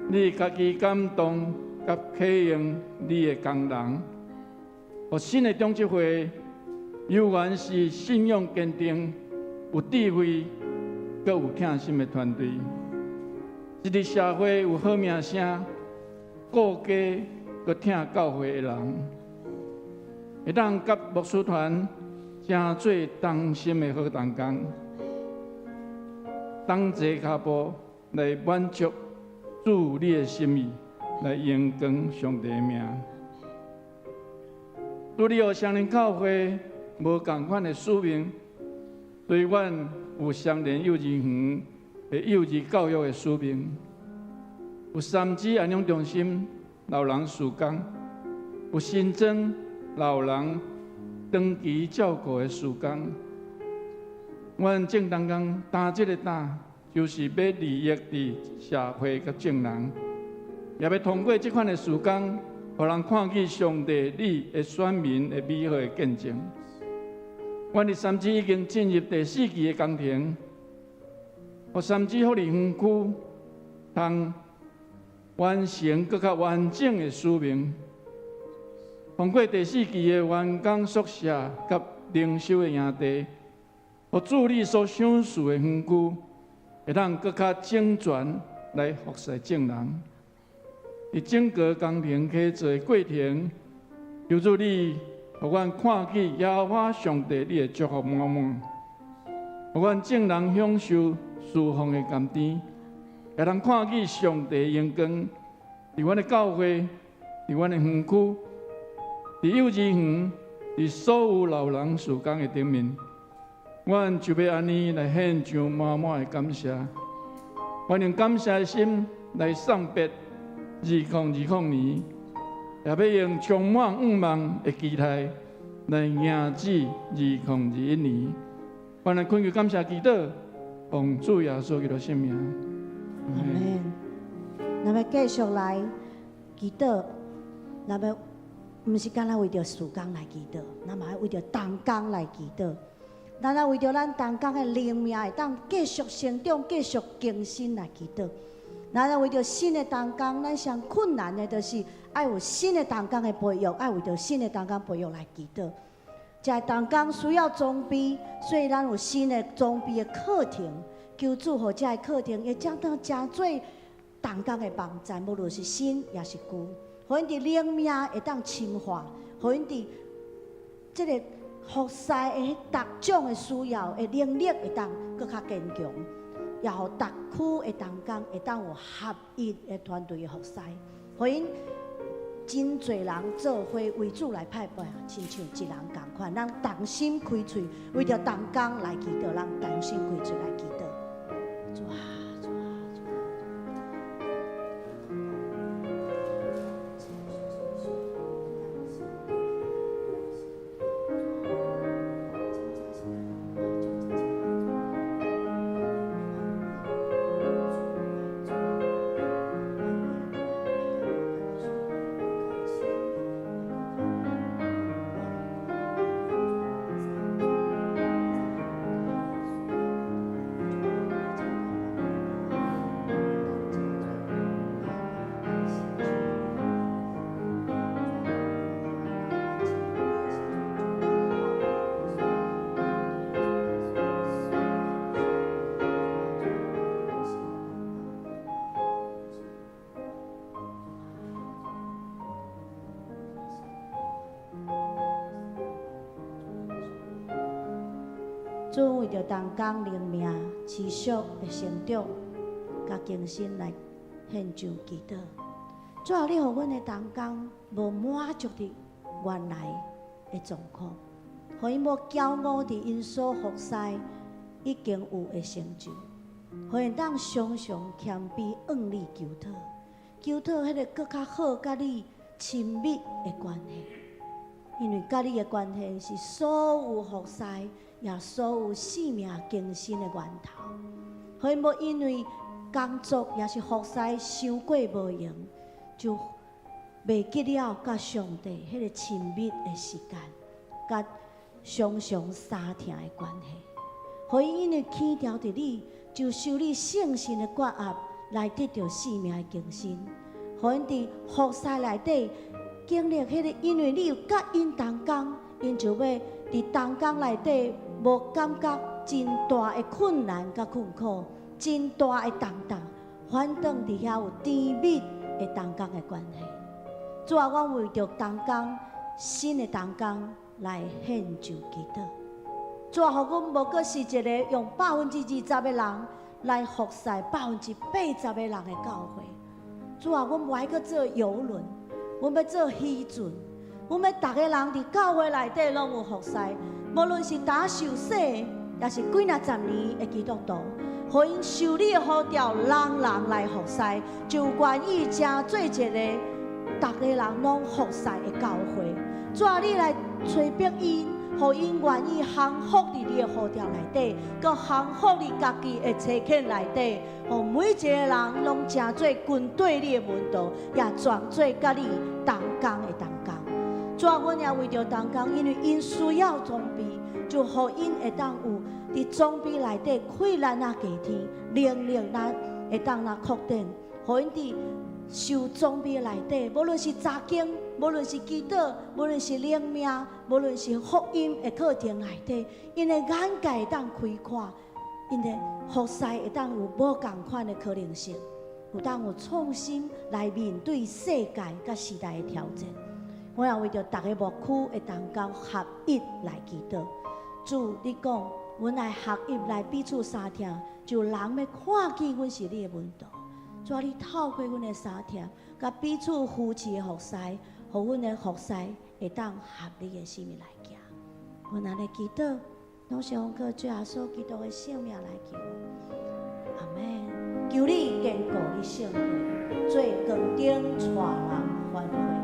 你家己感动，甲启用你的工人，互新的中执会有原是信仰坚定、有智慧、阁有疼心的团队。一日社会有好名声、顾家阁疼教会的人，会当甲牧师团正做同心的好同工，同齐脚步来满足主你的心意，来荣光上帝的名。主你互双连教会无同款的使命，对阮有双连幼儿园的幼儿教育的使命，有三支安养中心老人事工，有新增老人长期照顾的事工。阮正当工担这个担，就是要利益伫社会甲众人，也要通过这款的事工，互人看见上帝你的选民的美好的见证。阮的三支已经进入第4期的工程，互三支福利园区通完成更较完整的使命。通过第4期的员工宿舍甲灵修的营地，互助理所赏赐的园区，会当更较整全来服侍众人。伫整个工程起做的过程，求主你，互阮看见耶和华上帝你的祝福满满，互阮众人享受侍奉的甘甜，会通看见上帝的荣光伫阮的教会，伫阮的园区，伫幼儿园，伫所有老人事工的顶面。阮就要安尼来献上满满的感谢，阮用感谢的心来送别2020年，也要用充满愿望的期待来迎接2021年。阮来恳求感谢祈祷，奉主耶稣基督圣名。阿门。咱要继续来祈祷，咱要毋是干那为着事工来祈祷，咱嘛要为着同工来祈祷。咱要为着咱同工的灵命会当继续成长、继续更新来祈祷。咱要为着新的同工，咱上困难的就是爱有新的同工的培育，爱为着新的同工培育来祈祷。这同工需要装备，所以咱有新的装备的课程，求主互这课程会将到真做同工的帮助，无论是新也是旧，互因伫灵命会当深化，互因伫这个服侍的各种的需要的能力会当更较坚强，也互各区的同工会当有合一的团队的服侍，互因真侪人做伙为主来派派，亲像一人同款，咱同心开喙，为着同工来祈祷，咱同心开喙来祈祷。主啊！主为着同工灵命持续的成长，甲更新来献上祈祷。主啊，你互阮的同工无满足的原来的状况，互因无骄傲伫因所服侍已经有的成就，互因当常常谦卑向你求讨，求讨迄个更较好甲你亲密的关系。因为甲你的关系是所有服侍也所有生命更新的源头，互因无因为工作也是服侍伤过无用，就袂记了甲上帝迄个亲密的时间，甲常常相听的关系。互伊因为牵条伫你，就受你圣神的刮压，来得到生命的更新。互因伫服侍内底经历迄个，因为你有甲因同工，因就要伫同工内底无感觉真大的困难甲困苦，真大的重担，反倒伫遐有甜蜜的同工的关系。主啊，我为着同工新的同工来献就祈祷。主啊，互阮无过是一个用20%的人来服侍80%的人的教会。主啊，阮无爱去做游轮，阮要做渔船，阮要逐个人伫教会内底拢有服侍，无论是打受洗，也是几若十年的基督徒，互因受你的呼召，人人来服侍，就愿意成做一个逐个人拢服侍的教会。主啊，你来催逼因，互因愿意降服伫你的呼召内底，佮降服伫家己的车圈内底，互每一个人拢成做军队你的门徒，也全做甲你同工的同工。主啊，阮也为着同工，因为因需要装备，就互因会当有伫装备内底困难啊加添，能力那会当那扩展，互因伫受装备内底，无论是查经，无论是祈祷，无论是灵命，无论是福音的课程内底，因的眼界会当开阔，因的服侍会当有无同款的可能性，有当有创新来面对世界甲时代的挑战。我也为着逐个牧区的同工合一来祈祷。主，你讲，阮来合一来彼此相听，就人要看见阮是你的门徒。主啊，你透过阮的相听，甲彼此夫妻的服侍，互阮的服侍会当合你的生命来行。阮安尼祈祷，拢是用靠主耶稣基督的性命来求。阿门。求你坚固你圣会，做光顶带人反悔。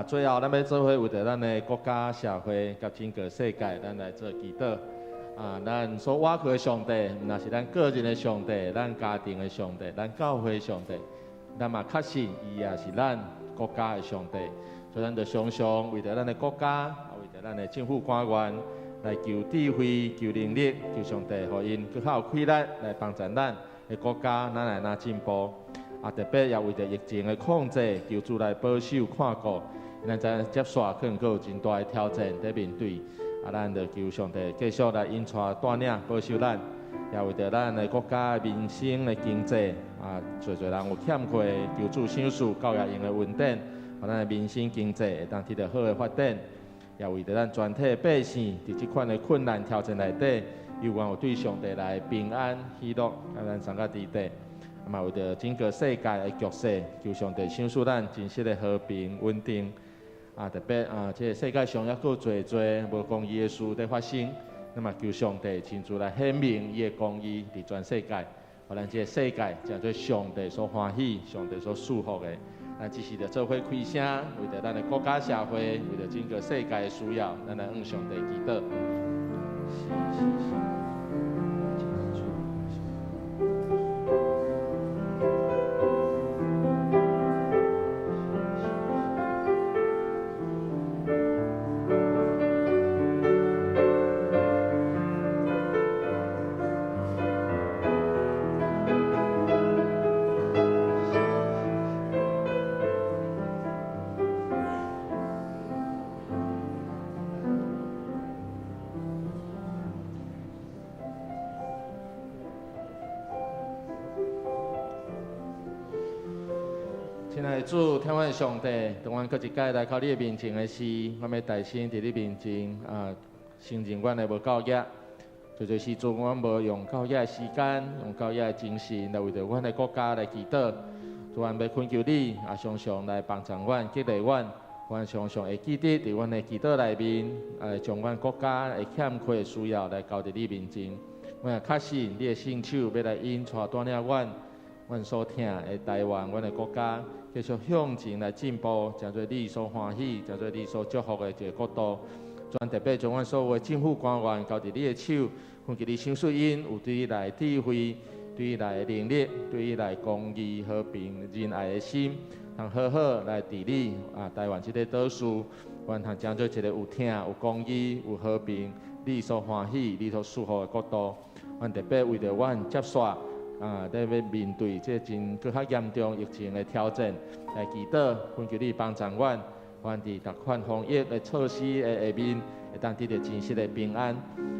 最后，咱要做伙为着咱的国家、社会、甲整个世界，咱来做祈祷。咱所倚靠的上帝，若是咱个人的上帝、咱家庭的上帝、咱教会的上帝，咱嘛确信伊也是咱国家的上帝。所以，咱就常常为着咱的国家，为着咱的政府官员来求智慧、求能力，求上帝，互因更较有气力来帮助咱的国家，咱来哪进步。特别也为着疫情的控制，求主来保守看顾。咱知接续可能阁有真大的挑战在面对，咱就求上帝继续来引带带领保守咱，也为着咱的国家民生的经济，侪人有欠缺，求主赏赐教育用的稳定，互咱的民生经济会当得到好的发展，也为着咱全体百姓伫即款的困难挑战内底，有愿有对上帝来平安喜乐，咱三个伫地。嘛为着整个世界的局势，求上帝赏赐咱真实的和平稳定。特别这个世界上也够侪无公义的事在发生，那么求上帝亲自来显明伊的公义伫全世界，互咱这个世界成做上帝所欢喜、上帝所祝福的。咱只是着做伙开声，为着咱的国家社会，为着整个世界的需要，咱来向上帝祈祷。亲爱的主，天父上帝，当阮搁一届来到你的面前的时，我要大声伫你面前承认阮的无够业，就是时阵阮无用够业的时间，用够业的精神来为着阮的国家来祈祷。主，阮要恳求你常常来帮助阮、激励阮，阮常常会记得伫阮的祈祷内面，将阮国家的欠缺的需要来交伫你面前。我也确信你的圣手要来引带带领阮所听的台湾，阮的国家。继续向前来进步，诚做你所欢喜，诚做你所祝福的一个国度。专特别将阮所有的政府官员交伫你的手，恳求你赏赐因有对伊来智慧、对伊来能力、对伊来公义、和平、仁爱的心，通好好来治理台湾这个岛屿，阮通诚做一个有听、有公义、有和平、你所欢喜、你所祝福的国度。阮特别为着阮接续。在要面对这真搁较严重疫情的挑战，来祈祷，恳求你帮助阮，阮伫各款防疫的措施的下面，会当得到真实的平安，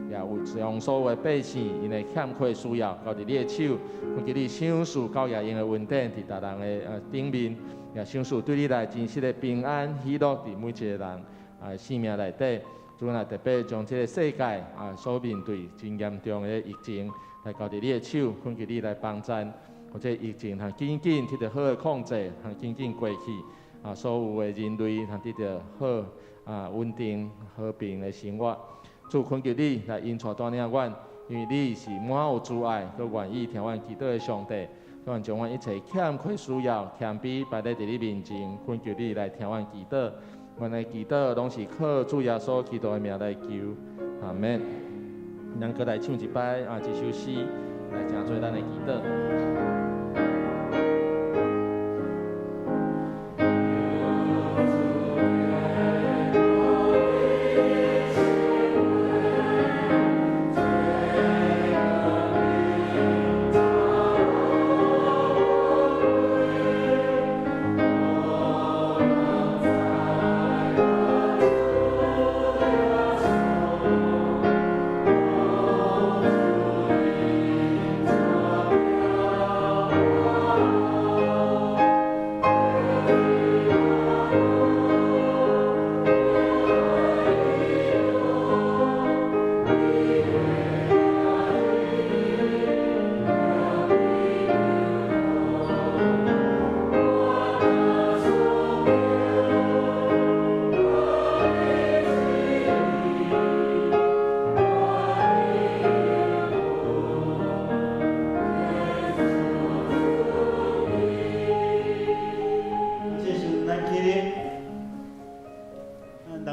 也有将所有的百姓因的欠缺需要交伫你的手，恳求你赏赐教育因的稳定伫大人的顶面，也赏赐对你来真实的平安喜乐伫每一个人生命内底。主啊，特别将这个世界所面对真严重的疫情。来交伫你的手，恳求你来帮助，或者疫情通紧紧得到好的控制，通紧紧过去。所有的人类通得到好稳定和平的生活。主恳求你来引带带领阮，因为你是满有慈爱，佮愿意听阮祈祷的上帝。阮将阮一切欠缺需要、谦卑摆在你面前，恳求你来听阮祈祷。阮的祈祷拢是靠主耶稣基督的名来求，阿门。咱搁来唱一摆一首诗，来诚做咱的祈祷。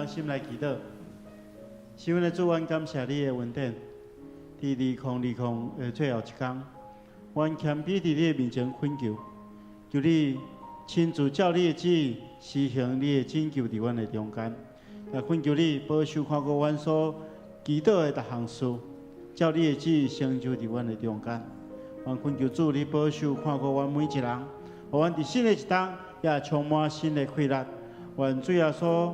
心来祈祷，希望的主，阮感谢你的恩典。伫2020的最后一天，阮谦卑伫你的面前恳求，求你亲自照你的旨意施行你的拯救伫阮的中间。也恳求你保守看顾阮所祈祷的各项事，照你的旨意成就伫阮的中间。阮恳求主，你保守看顾阮每一人，互阮伫新的一天也充满新的快乐。愿主耶稣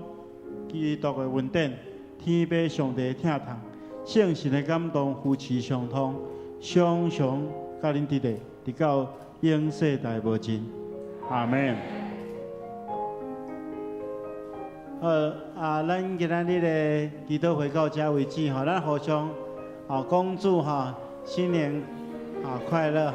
基督的恩典、天父上帝的疼痛、圣神的感动、夫妻相通，常常甲恁伫咧，直到永世代无尽。阿门。咱今仔日的祈祷会到这为止吼，咱互相恭祝新年快乐。